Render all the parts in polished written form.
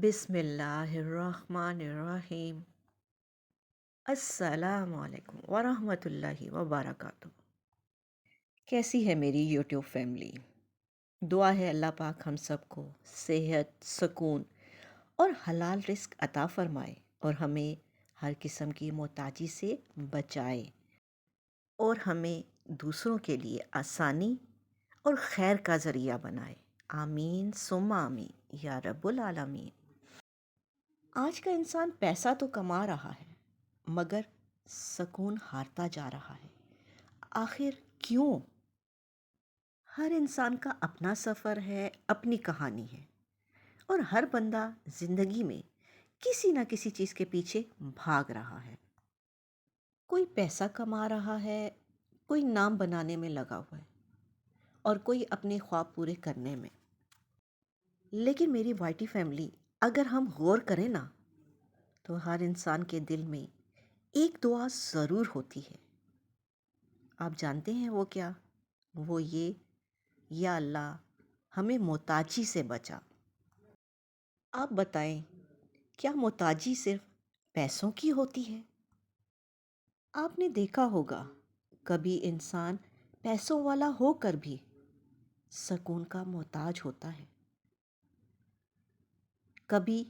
بسم اللہ الرحمن الرحیم۔ السلام علیکم ورحمۃ اللہ وبرکاتہ۔ کیسی ہے میری یوٹیوب فیملی؟ دعا ہے اللہ پاک ہم سب کو صحت، سکون اور حلال رزق عطا فرمائے اور ہمیں ہر قسم کی محتاجی سے بچائے اور ہمیں دوسروں کے لیے آسانی اور خیر کا ذریعہ بنائے۔ آمین ثم آمین یا رب العالمین۔ آج کا انسان پیسہ تو کما رہا ہے مگر سکون ہارتا جا رہا ہے۔ آخر کیوں؟ ہر انسان کا اپنا سفر ہے، اپنی کہانی ہے، اور ہر بندہ زندگی میں کسی نہ کسی چیز کے پیچھے بھاگ رہا ہے۔ کوئی پیسہ کما رہا ہے، کوئی نام بنانے میں لگا ہوا ہے اور کوئی اپنے خواب پورے کرنے میں۔ لیکن میری وائٹی فیملی، اگر ہم غور کریں نا تو ہر انسان کے دل میں ایک دعا ضرور ہوتی ہے۔ آپ جانتے ہیں وہ کیا؟ وہ یہ: یا اللہ ہمیں محتاجی سے بچا۔ آپ بتائیں، کیا محتاجی صرف پیسوں کی ہوتی ہے؟ آپ نے دیکھا ہوگا کبھی انسان پیسوں والا ہو کر بھی سکون کا محتاج ہوتا ہے، کبھی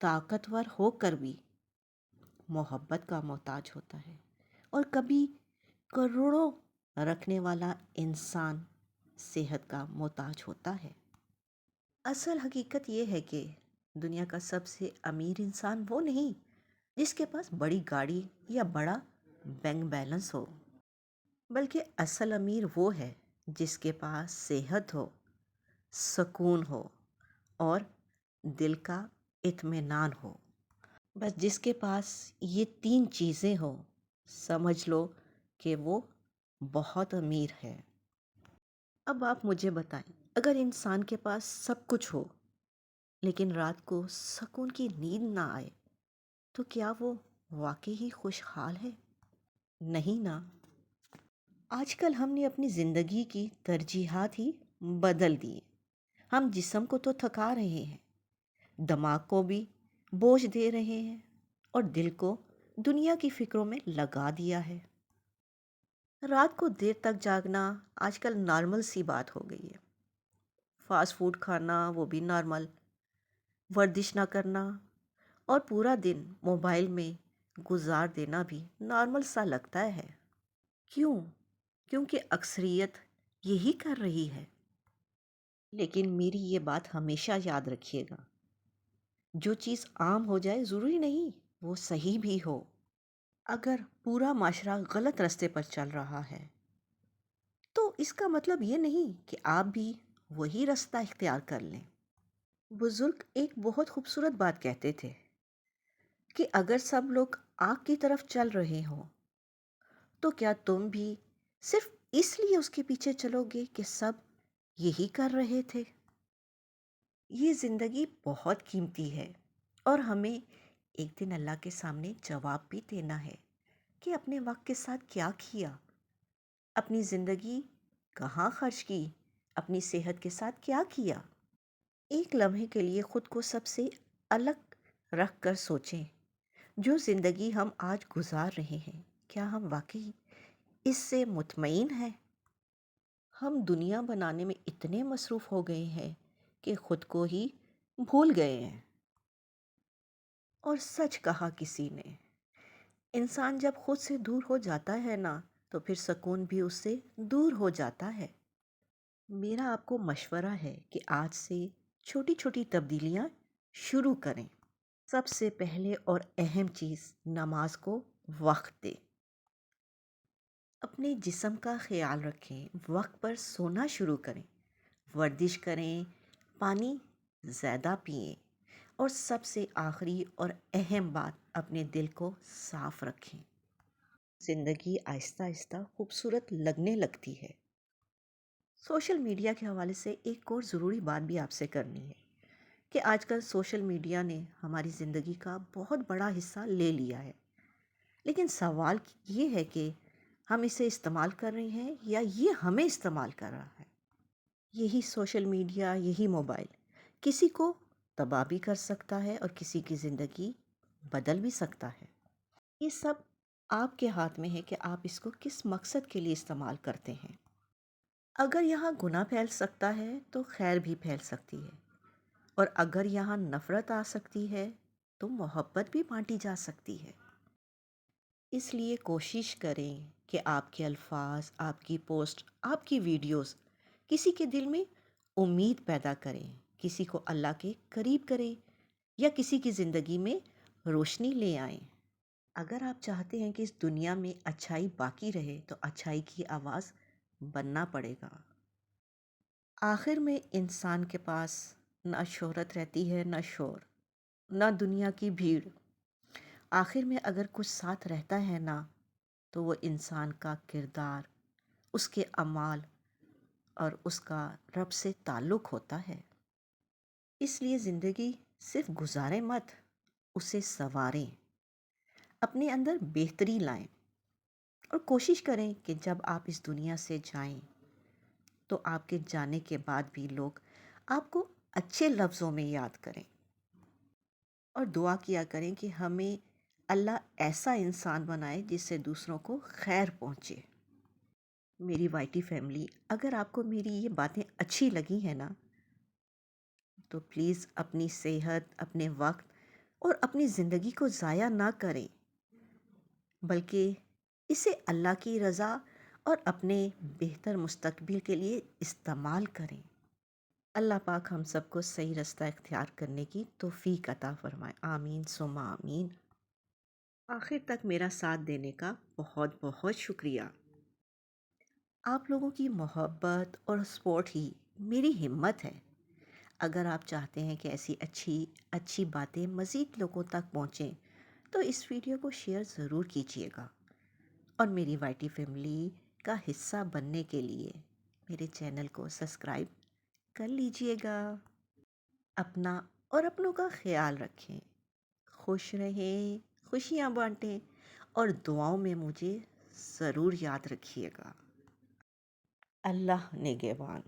طاقتور ہو کر بھی محبت کا محتاج ہوتا ہے، اور کبھی کروڑوں رکھنے والا انسان صحت کا محتاج ہوتا ہے۔ اصل حقیقت یہ ہے کہ دنیا کا سب سے امیر انسان وہ نہیں جس کے پاس بڑی گاڑی یا بڑا بینک بیلنس ہو، بلکہ اصل امیر وہ ہے جس کے پاس صحت ہو، سکون ہو اور دل کا اطمینان ہو۔ بس جس کے پاس یہ تین چیزیں ہوں، سمجھ لو کہ وہ بہت امیر ہے۔ اب آپ مجھے بتائیں، اگر انسان کے پاس سب کچھ ہو لیکن رات کو سکون کی نیند نہ آئے تو کیا وہ واقعی ہی خوشحال ہے؟ نہیں نا۔ آج کل ہم نے اپنی زندگی کی ترجیحات ہی بدل دی۔ ہم جسم کو تو تھکا رہے ہیں، دماغ کو بھی بوجھ دے رہے ہیں اور دل کو دنیا کی فکروں میں لگا دیا ہے۔ رات کو دیر تک جاگنا آج کل نارمل سی بات ہو گئی ہے۔ فاسٹ فوڈ کھانا وہ بھی نارمل، ورزش نہ کرنا اور پورا دن موبائل میں گزار دینا بھی نارمل سا لگتا ہے۔ کیوں؟ کیونکہ اکثریت یہی کر رہی ہے۔ لیکن میری یہ بات ہمیشہ یاد رکھیے گا، جو چیز عام ہو جائے ضروری نہیں وہ صحیح بھی ہو۔ اگر پورا معاشرہ غلط راستے پر چل رہا ہے تو اس کا مطلب یہ نہیں کہ آپ بھی وہی راستہ اختیار کر لیں۔ بزرگ ایک بہت خوبصورت بات کہتے تھے کہ اگر سب لوگ آگ کی طرف چل رہے ہوں تو کیا تم بھی صرف اس لیے اس کے پیچھے چلو گے کہ سب یہی کر رہے تھے؟ یہ زندگی بہت قیمتی ہے اور ہمیں ایک دن اللہ کے سامنے جواب بھی دینا ہے کہ اپنے وقت کے ساتھ کیا کیا، اپنی زندگی کہاں خرچ کی، اپنی صحت کے ساتھ کیا کیا۔ ایک لمحے کے لیے خود کو سب سے الگ رکھ کر سوچیں، جو زندگی ہم آج گزار رہے ہیں کیا ہم واقعی اس سے مطمئن ہیں؟ ہم دنیا بنانے میں اتنے مصروف ہو گئے ہیں کہ خود کو ہی بھول گئے ہیں۔ اور سچ کہا کسی نے، انسان جب خود سے دور ہو جاتا ہے نا تو پھر سکون بھی اس سے دور ہو جاتا ہے۔ میرا آپ کو مشورہ ہے کہ آج سے چھوٹی چھوٹی تبدیلیاں شروع کریں۔ سب سے پہلے اور اہم چیز، نماز کو وقت دیں۔ اپنے جسم کا خیال رکھیں، وقت پر سونا شروع کریں، ورزش کریں، پانی زیادہ پئیں، اور سب سے آخری اور اہم بات، اپنے دل کو صاف رکھیں۔ زندگی آہستہ آہستہ خوبصورت لگنے لگتی ہے۔ سوشل میڈیا کے حوالے سے ایک اور ضروری بات بھی آپ سے کرنی ہے کہ آج کل سوشل میڈیا نے ہماری زندگی کا بہت بڑا حصہ لے لیا ہے، لیکن سوال یہ ہے کہ ہم اسے استعمال کر رہے ہیں یا یہ ہمیں استعمال کر رہا ہے۔ یہی سوشل میڈیا، یہی موبائل کسی کو تباہ بھی کر سکتا ہے اور کسی کی زندگی بدل بھی سکتا ہے۔ یہ سب آپ کے ہاتھ میں ہے کہ آپ اس کو کس مقصد کے لیے استعمال کرتے ہیں۔ اگر یہاں گناہ پھیل سکتا ہے تو خیر بھی پھیل سکتی ہے، اور اگر یہاں نفرت آ سکتی ہے تو محبت بھی بانٹی جا سکتی ہے۔ اس لیے کوشش کریں کہ آپ کے الفاظ، آپ کی پوسٹ، آپ کی ویڈیوز کسی کے دل میں امید پیدا کریں، کسی کو اللہ کے قریب کریں یا کسی کی زندگی میں روشنی لے آئیں۔ اگر آپ چاہتے ہیں کہ اس دنیا میں اچھائی باقی رہے تو اچھائی کی آواز بننا پڑے گا۔ آخر میں انسان کے پاس نہ شہرت رہتی ہے، نہ شور، نہ دنیا کی بھیڑ۔ آخر میں اگر کچھ ساتھ رہتا ہے نا، تو وہ انسان کا کردار، اس کے اعمال اور اس کا رب سے تعلق ہوتا ہے۔ اس لیے زندگی صرف گزاریں مت، اسے سنواریں، اپنے اندر بہتری لائیں، اور کوشش کریں کہ جب آپ اس دنیا سے جائیں تو آپ کے جانے کے بعد بھی لوگ آپ کو اچھے لفظوں میں یاد کریں، اور دعا کیا کریں کہ ہمیں اللہ ایسا انسان بنائے جس سے دوسروں کو خیر پہنچے۔ میری وائی ٹی فیملی، اگر آپ کو میری یہ باتیں اچھی لگی ہیں نا، تو پلیز اپنی صحت، اپنے وقت اور اپنی زندگی کو ضائع نہ کریں، بلکہ اسے اللہ کی رضا اور اپنے بہتر مستقبل کے لیے استعمال کریں۔ اللہ پاک ہم سب کو صحیح رستہ اختیار کرنے کی توفیق عطا فرمائے، آمین ثم آمین۔ آخر تک میرا ساتھ دینے کا بہت بہت شکریہ۔ آپ لوگوں کی محبت اور سپورٹ ہی میری ہمت ہے۔ اگر آپ چاہتے ہیں کہ ایسی اچھی باتیں مزید لوگوں تک پہنچیں تو اس ویڈیو کو شیئر ضرور کیجیے گا، اور میری وائی ٹی فیملی کا حصہ بننے کے لیے میرے چینل کو سبسکرائب کر لیجیے گا۔ اپنا اور اپنوں کا خیال رکھیں، خوش رہیں، خوشیاں بانٹیں، اور دعاؤں میں مجھے ضرور یاد رکھیے گا۔ اللہ نگہبان۔